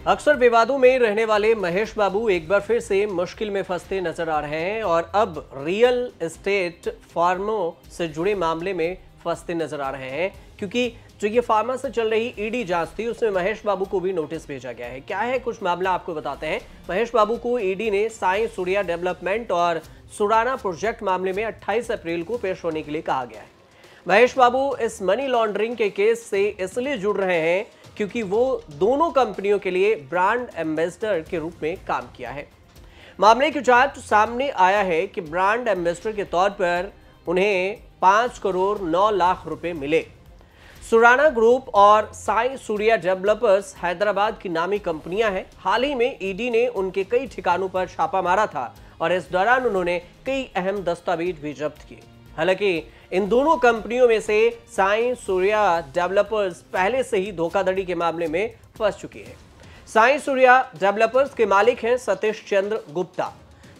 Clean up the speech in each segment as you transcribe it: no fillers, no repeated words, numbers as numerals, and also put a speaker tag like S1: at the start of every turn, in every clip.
S1: अक्सर विवादों में रहने वाले महेश बाबू एक बार फिर से मुश्किल में फंसते नजर आ रहे हैं और अब रियल एस्टेट फार्मों से जुड़े मामले में फंसते नजर आ रहे हैं, क्योंकि जो ये फार्मा से चल रही ईडी जांच थी उसमें महेश बाबू को भी नोटिस भेजा गया है। क्या है कुछ मामला आपको बताते हैं। महेश बाबू को ईडी ने साई सूर्या डेवलपमेंट और सुराना प्रोजेक्ट मामले में 28 अप्रैल को पेश होने के लिए कहा गया है। महेश बाबू इस मनी लॉन्ड्रिंग के केस से इसलिए जुड़ रहे हैं क्योंकि वो दोनों कंपनियों के लिए ब्रांड एम्बेसडर के रूप में काम किया है। मामले की जांच सामने आया है कि ब्रांड एम्बेसडर के तौर पर उन्हें 5 करोड़ 9 लाख रुपए मिले। सुराना ग्रुप और साई सूर्या डेवलपर्स हैदराबाद की नामी कंपनियां हैं। हाल ही में ईडी ने उनके कई ठिकानों पर छापा मारा था और इस दौरान उन्होंने कई अहम दस्तावेज भी जब्त किए। हालांकि इन दोनों कंपनियों में से साई सूर्या डेवलपर्स पहले से ही धोखाधड़ी के मामले में फंस चुकी है। साई सूर्या डेवलपर्स के मालिक हैं सतीश चंद्र गुप्ता।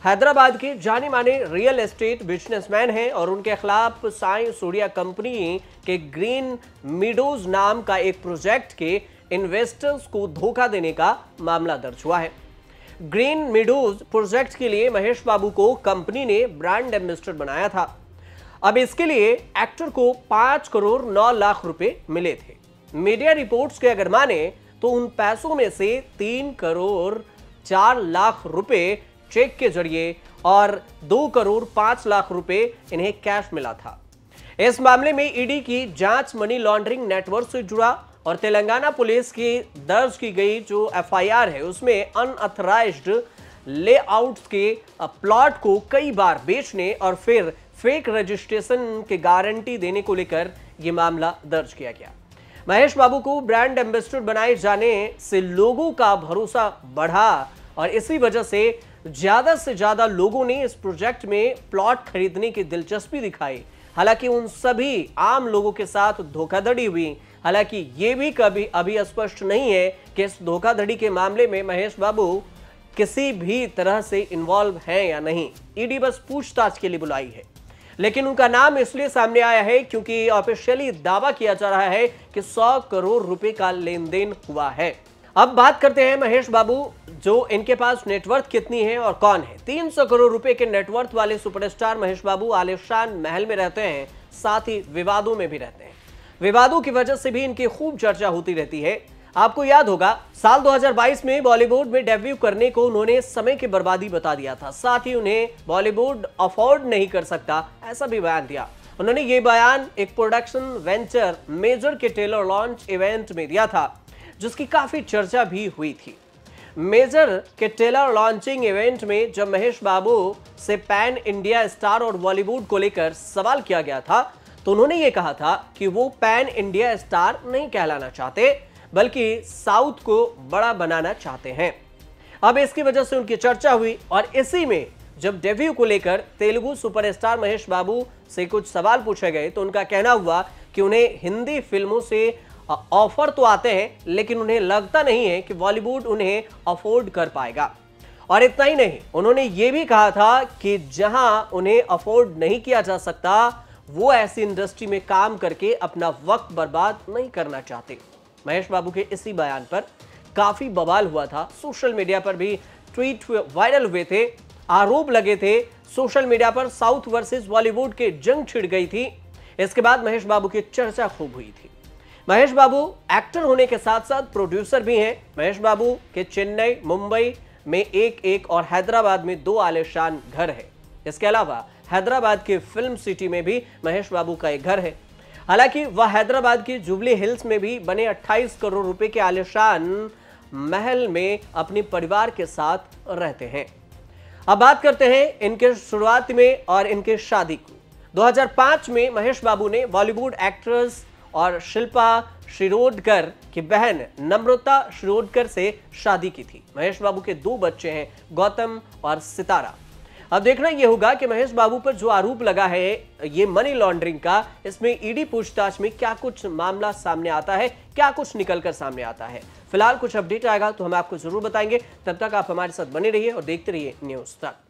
S1: हैदराबाद के जाने माने रियल एस्टेट बिजनेसमैन हैं और उनके खिलाफ साई सूर्या कंपनी के ग्रीन मीडोज नाम का एक प्रोजेक्ट के इन्वेस्टर्स को धोखा देने का मामला दर्ज हुआ है। ग्रीन मीडोज प्रोजेक्ट के लिए महेश बाबू को कंपनी ने ब्रांड एम्बेसडर बनाया था। अब इसके लिए एक्टर को 5 करोड़ 9 लाख रुपए मिले थे। मीडिया रिपोर्ट्स के अगर माने तो उन पैसों में से 3 करोड़ 4 लाख रुपए चेक के जरिए और 2 करोड़ 5 लाख रुपए इन्हें कैश मिला था। इस मामले में ईडी की जांच मनी लॉन्ड्रिंग नेटवर्क से जुड़ा और तेलंगाना पुलिस की दर्ज की गई जो एफआईआर है उसमें अनऑथराइज्ड लेआउट्स के प्लॉट को कई बार बेचने और फिर फेक रजिस्ट्रेशन के गारंटी देने को लेकर यह मामला दर्ज किया गया। महेश बाबू को ब्रांड एम्बेसडर बनाए जाने से लोगों का भरोसा बढ़ा और इसी वजह से ज्यादा लोगों ने इस प्रोजेक्ट में प्लॉट खरीदने की दिलचस्पी दिखाई। हालांकि उन सभी आम लोगों के साथ धोखाधड़ी हुई। हालांकि यह भी कभी अभी स्पष्ट नहीं है कि इस धोखाधड़ी के मामले में महेश बाबू किसी भी तरह से इन्वॉल्व हैं या नहीं। ईडी बस पूछताछ के लिए बुलाई है, लेकिन उनका नाम इसलिए सामने आया है क्योंकि ऑफिशियली दावा किया जा रहा है कि 100 करोड़ रुपए का लेन देन हुआ है। अब बात करते हैं महेश बाबू, जो इनके पास नेटवर्थ कितनी है और कौन है। 300 करोड़ रुपए के नेटवर्थ वाले सुपरस्टार महेश बाबू आलिशान महल में रहते हैं, साथ ही विवादों में भी रहते हैं। विवादों की वजह से भी इनकी खूब चर्चा होती रहती है। आपको याद होगा साल 2022 में बॉलीवुड में डेब्यू करने को उन्होंने समय की बर्बादी बता दिया था। साथ ही उन्हें बॉलीवुड अफोर्ड नहीं कर सकता ऐसा भी बयान दिया। उन्होंने ये बयान एक प्रोडक्शन वेंचर मेजर के टेलर लॉन्च इवेंट में दिया था, जिसकी काफी चर्चा भी हुई थी। मेजर के टेलर लॉन्चिंग इवेंट में जब महेश बाबू से पैन इंडिया स्टार और बॉलीवुड को लेकर सवाल किया गया था तो उन्होंने ये कहा था कि वो पैन इंडिया स्टार नहीं कहलाना चाहते बल्कि साउथ को बड़ा बनाना चाहते हैं। अब इसकी वजह से उनकी चर्चा हुई और इसी में जब डेब्यू को लेकर तेलुगु सुपरस्टार महेश बाबू से कुछ सवाल पूछे गए तो उनका कहना हुआ कि उन्हें हिंदी फिल्मों से ऑफर तो आते हैं, लेकिन उन्हें लगता नहीं है कि बॉलीवुड उन्हें अफोर्ड कर पाएगा। और इतना ही नहीं, उन्होंने ये भी कहा था कि जहां उन्हें अफोर्ड नहीं किया जा सकता वो ऐसी इंडस्ट्री में काम करके अपना वक्त बर्बाद नहीं करना चाहते। महेश बाबू के इसी बयान पर काफी बवाल हुआ था। सोशल मीडिया पर भी ट्वीट वायरल हुए थे, आरोप लगे थे। सोशल मीडिया पर साउथ वर्सेस बॉलीवुड के जंग छिड़ गई थी। इसके बाद महेश बाबू की चर्चा खूब हुई थी। महेश बाबू एक्टर होने के साथ साथ प्रोड्यूसर भी हैं। महेश बाबू के चेन्नई, मुंबई में एक और हैदराबाद में 2 आलीशान घर है। इसके अलावा हैदराबाद के फिल्म सिटी में भी महेश बाबू का एक घर है। हालांकि वह हैदराबाद की जुबली हिल्स में भी बने 28 करोड़ रुपए के आलीशान महल में अपने परिवार के साथ रहते हैं। अब बात करते हैं इनके शुरुआत में और इनके शादी की। 2005 में महेश बाबू ने बॉलीवुड एक्ट्रेस और शिल्पा शिरोडकर की बहन नम्रता शिरोडकर से शादी की थी। महेश बाबू के 2 बच्चे हैं, गौतम और सितारा। अब देखना यह होगा कि महेश बाबू पर जो आरोप लगा है ये मनी लॉन्ड्रिंग का, इसमें ईडी पूछताछ में क्या कुछ मामला सामने आता है, क्या कुछ निकलकर सामने आता है। फिलहाल कुछ अपडेट आएगा तो हम आपको जरूर बताएंगे। तब तक आप हमारे साथ बने रहिए और देखते रहिए न्यूज़ तक।